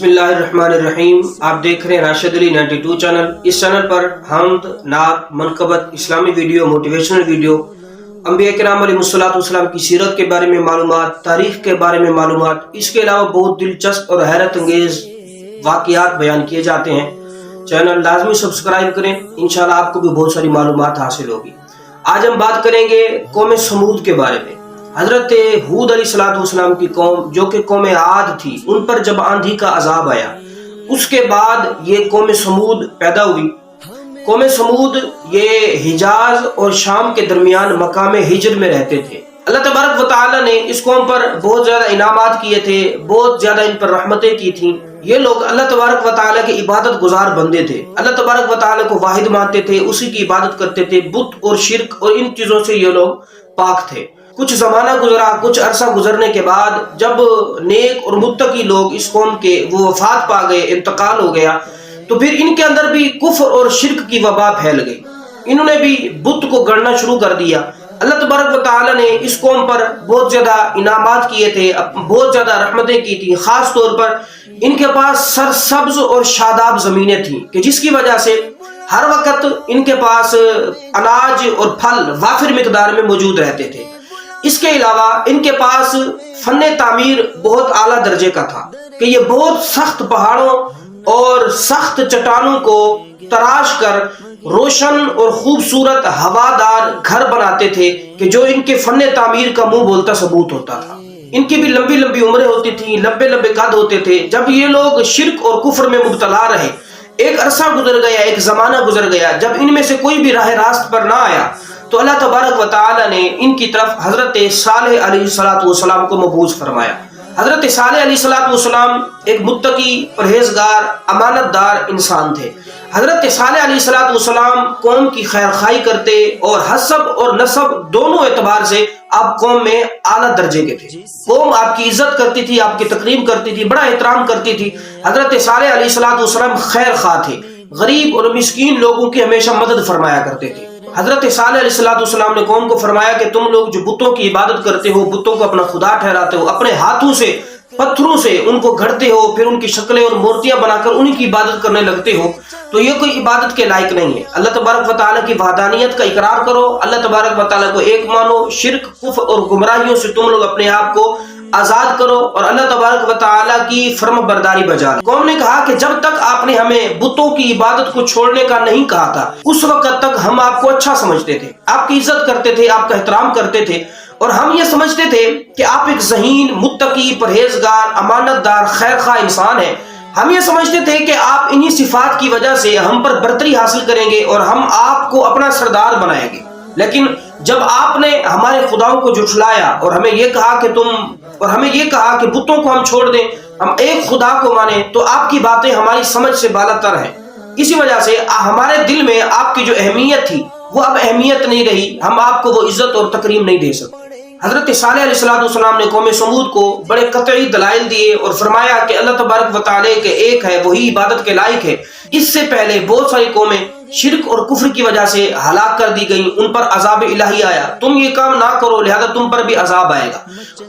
बिस्मिल्लाहिर्रहमानिर्रहीम। आप देख रहे हैं राशिद अली 92 चैनल। इस चैनल पर हमद, नात, मनकबत, इस्लामी वीडियो, मोटिवेशनल वीडियो, अंबिया किराम अलैहिस्सलाम की सीरत के बारे में मालूमात, तारीख के बारे में मालूमात, इसके अलावा बहुत दिलचस्प और हैरत अंगेज वाक़ियात बयान किए जाते हैं। चैनल लाजमी सब्सक्राइब करें, इंशाल्लाह आपको भी बहुत सारी मालूमात हासिल होगी। आज हम बात करेंगे कौम समूद के बारे में। हजरत हूद अलैहिस्सलाम की कौम जो कि कौम आद थी, उन पर जब आंधी का अजाब आया, उसके बाद ये कौम समूद पैदा हुई। कौम समूद ये हिजाज और शाम के दरमियान मकाम हिजर में रहते थे। अल्लाह तबारक व तआला ने इस कौम पर बहुत ज्यादा इनामात किए थे, बहुत ज्यादा इन पर रहमतें की थी। ये लोग अल्लाह तबारक व तआला के इबादत गुजार बंदे थे। अल्लाह तबारक व तआला को वाहिद मानते थे, उसी की इबादत करते थे। बुत और शिरक और इन चीजों से ये लोग पाक थे। कुछ जमाना गुजरा, कुछ अरसा गुजरने के बाद जब नेक और मुत्तकी लोग इस कौम के वो वफात पा गए, इंतकाल हो गया, तो फिर इनके अंदर भी कुफ्र और शिरक की वबा फैल गई। इन्होंने भी बुत को गढ़ना शुरू कर दिया। अल्लाह तबारक व तआला ने इस कौम पर बहुत ज्यादा इनामात किए थे, बहुत ज्यादा रहमतें की थी। खास तौर पर इनके पास सरसब्ज और शादाब जमीनें थी कि जिसकी वजह से हर वक्त इनके पास अनाज और फल वाफिर मिकदार में मौजूद रहते थे। इसके अलावा इनके पास फन्ने तामीर बहुत आला दर्जे का था कि ये बहुत सख्त पहाड़ों और सख्त चट्टानों को तराश कर रोशन और खूबसूरत हवादार घर बनाते थे कि जो इनके फन्ने तामीर का मुंह बोलता सबूत होता था। इनकी भी लंबी लंबी उम्रें होती थी, लंबे लंबे कद होते थे। जब ये लोग शिरक और कुफ्र में मुब्तला रहे, एक अरसा गुजर गया, एक जमाना गुजर गया, जब इनमें से कोई भी राह रास्त पर ना आया, तो अल्लाह तबारक व तआला ने इनकी तरफ हजरत सालेह अलैहिस्सलाम को मबूस फरमाया। हजरत सालेह अलैहिस्सलाम एक मुत्तकी, परहेजगार, अमानतदार इंसान थे। हजरत सालेह अलैहिस्सलाम कौम की खैरखाई करते और हसब और नसब दोनों एतबार से आप कौम में आला दर्जे के थे। कौम आपकी इज्जत करती थी, आपकी तकरीम करती थी, बड़ा एहतराम करती थी। हजरत सालेह अलैहिस्सलाम खैर खा थे, गरीब और मिस्कीन लोगों की हमेशा मदद फरमाया करते थे। हजरत सालेह अलैहिस्सलाम ने कौम को फरमाया कि तुम लोग जो बुतों की इबादत करते हो, बुतों को अपना खुदा ठहराते हो, अपने हाथों से पत्थरों से उनको गढ़ते हो, फिर उनकी शक्लें और मूर्तियां बनाकर उन्हीं की इबादत करने लगते हो, तो ये कोई इबादत के लायक नहीं है। अल्लाह तबारक व तआला की वहदानियत का इकरार करो, अल्लाह तबारक व तआला को एक मानो, शिरक, कुफ्र और गुमराहियों से तुम लोग अपने आप को आजाद करो और अल्लाह तबारक व तआला की फर्म बरदारी बजा लो। कौम ने कहा कि जब तक आपने हमें बुतों की इबादत को छोड़ने का नहीं कहा था, उस वक्त तक हम आपको अच्छा समझते थे, आपकी इज्जत करते थे, आपका एहतराम करते थे, और हम ये समझते थे कि आप एक ज़हीन, मुत्तकी, परहेजगार, अमानतदार, खैरखा इंसान हैं। हम ये समझते थे कि आप इन्हीं सिफात की वजह से हम पर बरतरी हासिल करेंगे और हम आपको अपना सरदार बनाएंगे। लेकिन जब आपने हमारे खुदाओं को जुठलाया और हमें ये कहा कि बुतों को हम छोड़ दें, हम एक खुदा को माने, तो आपकी बातें हमारी समझ से बालातर हैं। इसी वजह से हमारे दिल में आपकी जो अहमियत थी वो अब अहमियत नहीं रही, हम आपको वो इज्जत और तकरीम नहीं दे सकते। हजरत सालेह अलैहिस्सलाम ने कौम समूद को बड़े कतई दलाइल दिए और फरमाया कि अल्लाह तबारक व तआला के एक है, वही इबादत के लायक है। इससे पहले बहुत सारी कौमें शिरक और कुफ्र की वजह से हलाक कर दी गई, उन पर अजाब इलाही आया। तुम ये काम ना करो, लिहाजा तुम पर भी अजाब आएगा।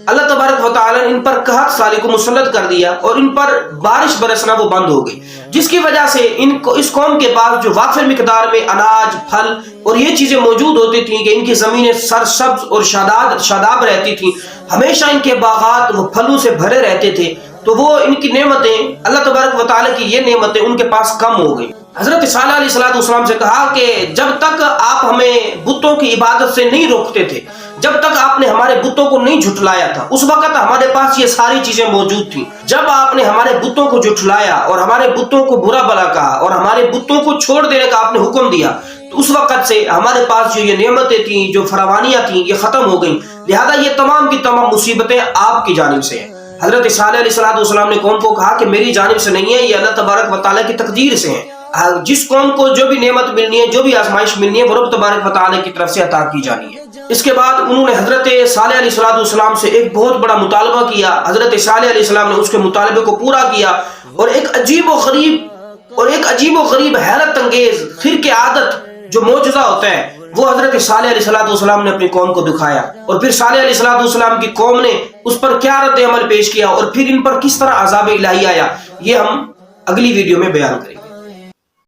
अल्लाह तबारक व तआला ने इन पर कहत साली को मुसल्लत कर दिया और इन पर बारिश बरसना वो बंद हो गई, जिसकी वजह से इनको इस कौम के पास जो वाफिर मिकदार में अनाज, फल और ये चीजें मौजूद होती थी कि इनकी जमीनें सरसब्ज और शादाब रहती थी, हमेशा इनके बागात वो फलों से भरे रहते थे, तो वो इनकी नेमतें, अल्लाह तबारक व तआला की ये नेमतें उनके पास कम हो गई। हजरत सालेह अलैहिस्सलाम से कहा कि जब तक आप हमें बुतों की इबादत से नहीं रोकते थे, जब तक आपने हमारे बुतों को नहीं झुठलाया था, उस वक्त हमारे पास ये सारी चीजें मौजूद थी। जब आपने हमारे बुतों को झुठलाया और हमारे बुतों को बुरा भला कहा और हमारे बुतों को छोड़ देने का आपने हुक्म दिया, तो उस वक्त से हमारे पास जो ये नेमतें थी, जो फरावानियां थी, ये खत्म हो गई। लिहाजा ये तमाम की तमाम मुसीबतें आपकी जानिब से हैं। हजरत सालेह अलैहिस्सलाम ने कौम को कहा कि मेरी जानिब से नहीं है, ये अल्लाह तबारक व तआला की तकदीर से है। जिस कौम को जो भी नेमत मिलनी है, जो भी आजमाइश मिलनी है, वो रब तबारक व तआला की तरफ से अता की जानी है। इसके बाद उन्होंने हजरत सालेह अलैहिस्सलाम से एक बहुत बड़ा मुतालबा किया। हजरत सालेह अलैहिस्सलाम ने उसके मुतालबे को पूरा किया और एक अजीब व गरीब हैरत अंगेज फिर के आदत जो मौजूदा होता है, वो हजरत सालेह अलैहिस्सलाम ने अपनी कौम को दिखाया। और फिर सालेह अलैहिस्सलाम की कौम ने उस पर क्या रद्द अमल पेश किया और फिर इन पर किस तरह अज़ाब इलाही आया, یہ ہم اگلی ویڈیو میں بیان کریں گے.